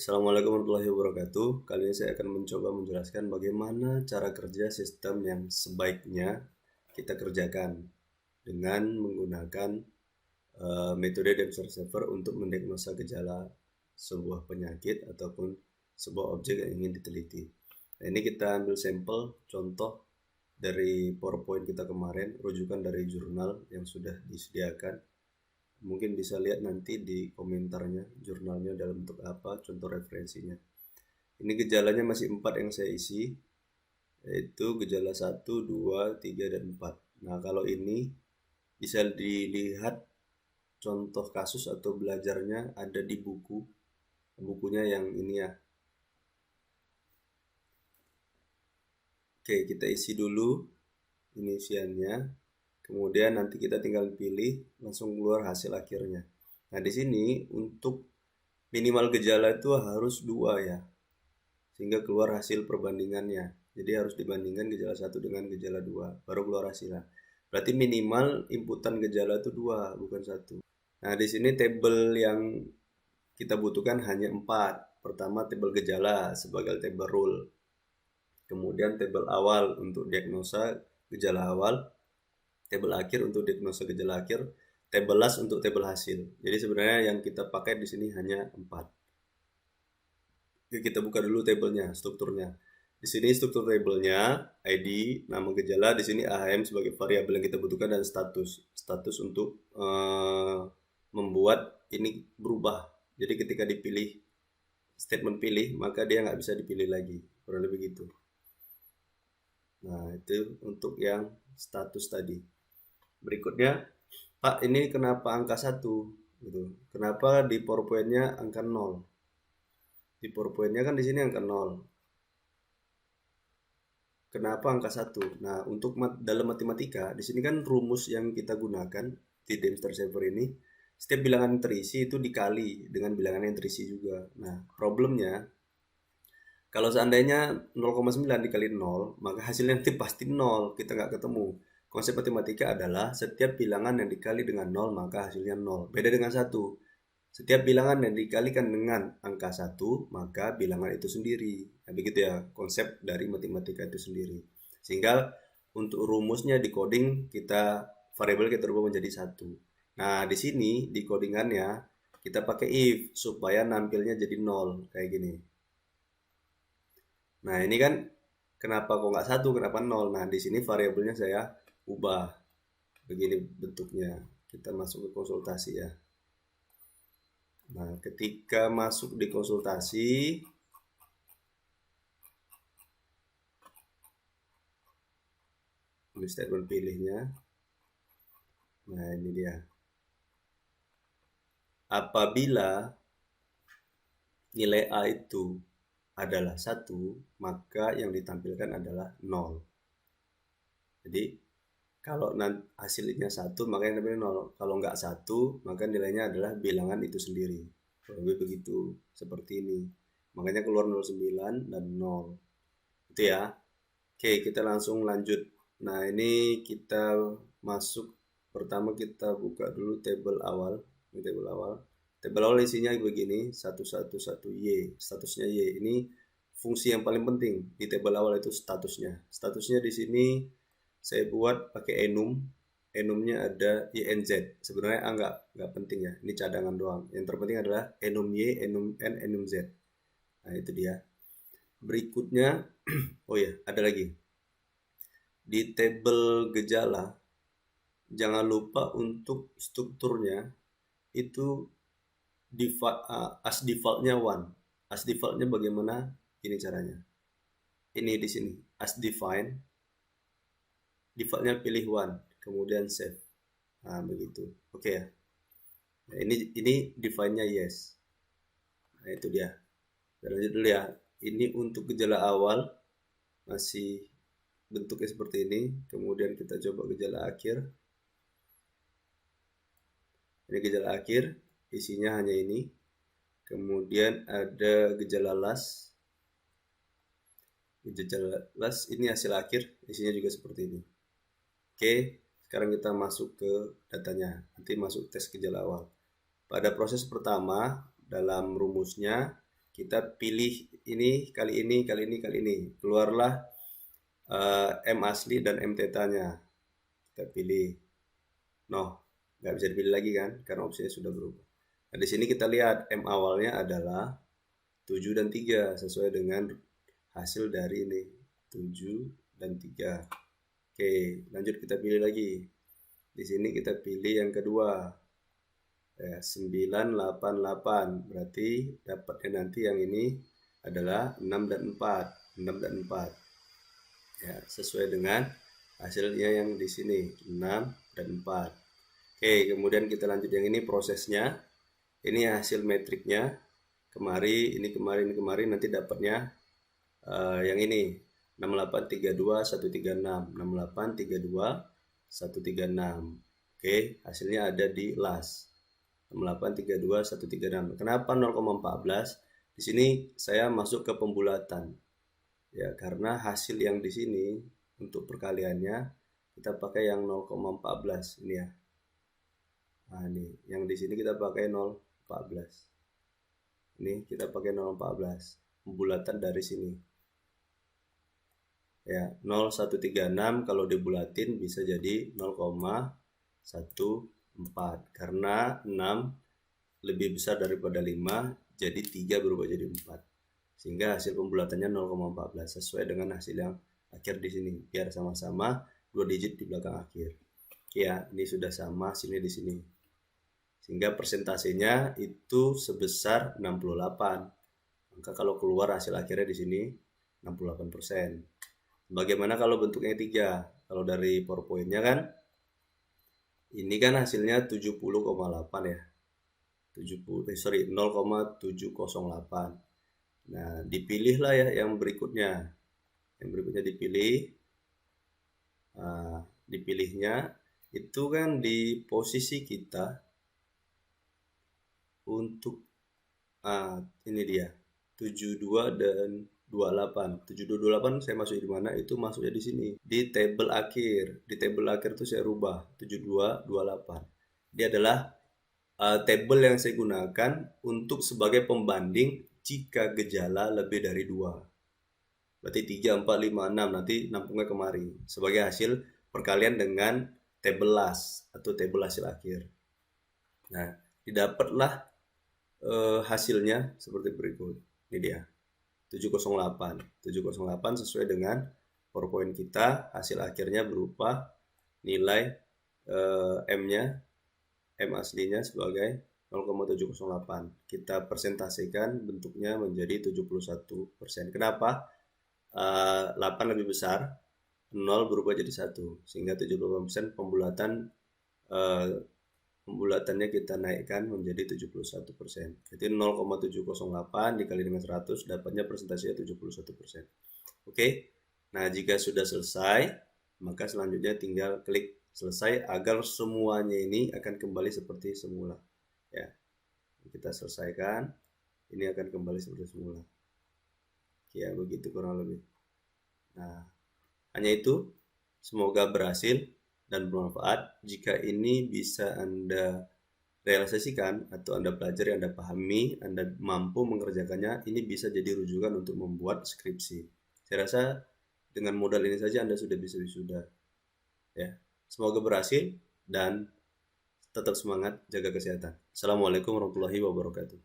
Assalamualaikum warahmatullahi wabarakatuh. Kali ini saya akan mencoba menjelaskan bagaimana cara kerja sistem yang sebaiknya kita kerjakan dengan menggunakan metode Dempsey Server untuk mendiagnosa gejala sebuah penyakit ataupun sebuah objek yang ingin diteliti. Nah, ini kita ambil sampel contoh dari PowerPoint kita kemarin, rujukan dari jurnal yang sudah disediakan. Mungkin bisa lihat nanti di komentarnya jurnalnya dalam bentuk apa, contoh referensinya. Ini gejalanya masih 4 yang saya isi, yaitu gejala 1, 2, 3, dan 4. Nah, kalau ini bisa dilihat contoh kasus atau belajarnya ada di bukunya yang ini ya. Oke, kita isi dulu inisiannya. Kemudian nanti kita tinggal pilih, langsung keluar hasil akhirnya. Nah, di sini untuk minimal gejala itu harus 2 ya, sehingga keluar hasil perbandingannya. Jadi harus dibandingkan gejala 1 dengan gejala 2, baru keluar hasilnya. Berarti minimal inputan gejala itu 2, bukan 1. Nah, di sini tabel yang kita butuhkan hanya 4. Pertama, tabel gejala sebagai tabel rule. Kemudian tabel awal untuk diagnosa gejala awal, tabel akhir untuk diagnosa gejala akhir, tabel last untuk tabel hasil. Jadi sebenarnya yang kita pakai di sini hanya 4. Oke, kita buka dulu tabelnya, strukturnya. Di sini struktur tabelnya, ID, nama gejala, di sini AHM sebagai variabel yang kita butuhkan, dan status. Status untuk membuat ini berubah. Jadi ketika dipilih statement pilih, maka dia nggak bisa dipilih lagi. Kurang lebih gitu. Nah, itu untuk yang status tadi. Berikutnya, Pak, ini kenapa angka 1? Gitu. Kenapa di PowerPoint-nya angka 0? Di PowerPoint-nya kan di sini angka 0. Kenapa angka 1? Nah, untuk dalam matematika, di sini kan rumus yang kita gunakan di Dempsey Server ini, setiap bilangan yang terisi itu dikali dengan bilangan yang terisi juga. Nah, problemnya, kalau seandainya 0,9 dikali 0, maka hasilnya nanti pasti 0, kita nggak ketemu. Konsep matematika adalah setiap bilangan yang dikali dengan 0, maka hasilnya 0. Beda dengan 1. Setiap bilangan yang dikalikan dengan angka 1, maka bilangan itu sendiri. Nah, begitu ya konsep dari matematika itu sendiri. Sehingga untuk rumusnya di coding, kita variabel kita rubah menjadi 1. Nah, di sini di codingannya kita pakai if supaya nampilnya jadi 0 kayak gini. Nah, ini kan kenapa kok nggak 1, kenapa 0? Nah, di sini variabelnya saya ubah. Begini bentuknya. Kita masuk ke konsultasi ya. Nah, ketika masuk di konsultasi, ini statement pilihnya. Nah, ini dia. Apabila nilai A itu adalah 1, maka yang ditampilkan adalah 0. Jadi, kalau hasilnya 1, maka yang ditampilkan 0. Kalau nggak 1, maka nilainya adalah bilangan itu sendiri. Lebih begitu, seperti ini. Makanya keluar 09 dan 0. Itu ya. Oke, kita langsung lanjut. Nah, ini kita masuk. Pertama kita buka dulu tabel awal. Ini tabel awal. Tabel awal isinya begini, 111Y. Statusnya Y. Ini fungsi yang paling penting di tabel awal itu statusnya. Statusnya di sini saya buat pakai enum. Enumnya ada INZ. Sebenarnya A nggak penting ya. Ini cadangan doang. Yang terpenting adalah enum Y, enum N, enum Z. Nah, itu dia. Berikutnya, oh ya, ada lagi. Di tabel gejala, jangan lupa untuk strukturnya itu as defaultnya 1. As defaultnya bagaimana? Ini caranya. Ini di sini, as define. Defaultnya pilih 1, kemudian save. Nah, begitu. Oke ya. Nah, ini define-nya yes. Nah, itu dia. Kita lanjut dulu ya. Ini untuk gejala awal masih bentuknya seperti ini. Kemudian kita coba gejala akhir. Ini gejala akhir, isinya hanya ini. Kemudian ada gejala last. Gejala last ini hasil akhir, isinya juga seperti ini. Oke, sekarang kita masuk ke datanya. Nanti masuk tes gejala awal. Pada proses pertama, dalam rumusnya kita pilih ini, kali ini, kali ini, kali ini. Keluarlah M asli dan M tetanya. Kita pilih. Noh, nggak bisa dipilih lagi kan, karena opsinya sudah berubah. Nah, di sini kita lihat M awalnya adalah 7 dan 3, sesuai dengan hasil dari ini, 7 dan 3. Oke, lanjut kita pilih lagi. Di sini kita pilih yang kedua. Ya, 988. Berarti dapatnya nanti yang ini adalah 6 dan 4. 6 dan 4. Ya, sesuai dengan hasilnya yang di sini, 6 dan 4. Oke, kemudian kita lanjut yang ini prosesnya. Ini hasil metriknya. Ini kemari, nanti dapatnya yang ini 6832136. 6832136. Oke, hasilnya ada di last. 6832136. Kenapa 0,14? Di sini saya masuk ke pembulatan. Ya, karena hasil yang di sini untuk perkaliannya kita pakai yang 0,14 ini ya. Nah, ini yang di sini kita pakai 0,14. Ini kita pakai 0,14. Pembulatan dari sini. Ya, 0,136 kalau dibulatin bisa jadi 0,14 karena 6 lebih besar daripada 5, jadi 3 berubah jadi 4. Sehingga hasil pembulatannya 0,14 sesuai dengan hasil yang akhir di sini. Biar sama-sama 2 digit di belakang akhir. Ya, ini sudah sama hasilnya di sini. Sehingga persentasenya itu sebesar 68. Maka kalau keluar hasil akhirnya di sini 68%. Bagaimana kalau bentuknya 3? Kalau dari PowerPoint-nya kan ini kan hasilnya 70,8 ya. 0,708. Nah, dipilihlah ya yang berikutnya. Yang berikutnya dipilih. Nah, dipilihnya itu kan di posisi kita untuk ini dia 72 dan 28. 7228 saya masuk di mana? Itu masuknya di sini. Di tabel akhir. Di tabel akhir itu saya rubah 7228. Dia adalah tabel yang saya gunakan untuk sebagai pembanding jika gejala lebih dari 2. Berarti 3, 4, 5, 6 nanti nampungnya kemari sebagai hasil perkalian dengan tabel last atau tabel hasil akhir. Nah, didapatlah hasilnya seperti berikut. Ini dia. 708. 708 sesuai dengan PowerPoint kita, hasil akhirnya berupa nilai M-nya, M aslinya sebagai 0,708. Kita presentasikan bentuknya menjadi 71%. Kenapa? 8 lebih besar, 0 berubah jadi 1. Sehingga 78% pembulatannya kita naikkan menjadi 71%. Jadi 0,708 dikali dengan 100 dapatnya presentasinya 71%. Oke. Nah, jika sudah selesai, maka selanjutnya tinggal klik selesai agar semuanya ini akan kembali seperti semula. Ya. Kita selesaikan. Ini akan kembali seperti semula. Ya, begitu kurang lebih. Nah, hanya itu. Semoga berhasil dan bermanfaat. Jika ini bisa Anda realisasikan atau Anda pelajari, Anda pahami, Anda mampu mengerjakannya, ini bisa jadi rujukan untuk membuat skripsi. Saya rasa dengan modal ini saja Anda sudah bisa wisuda. Ya. Semoga berhasil dan tetap semangat, jaga kesehatan. Assalamualaikum warahmatullahi wabarakatuh.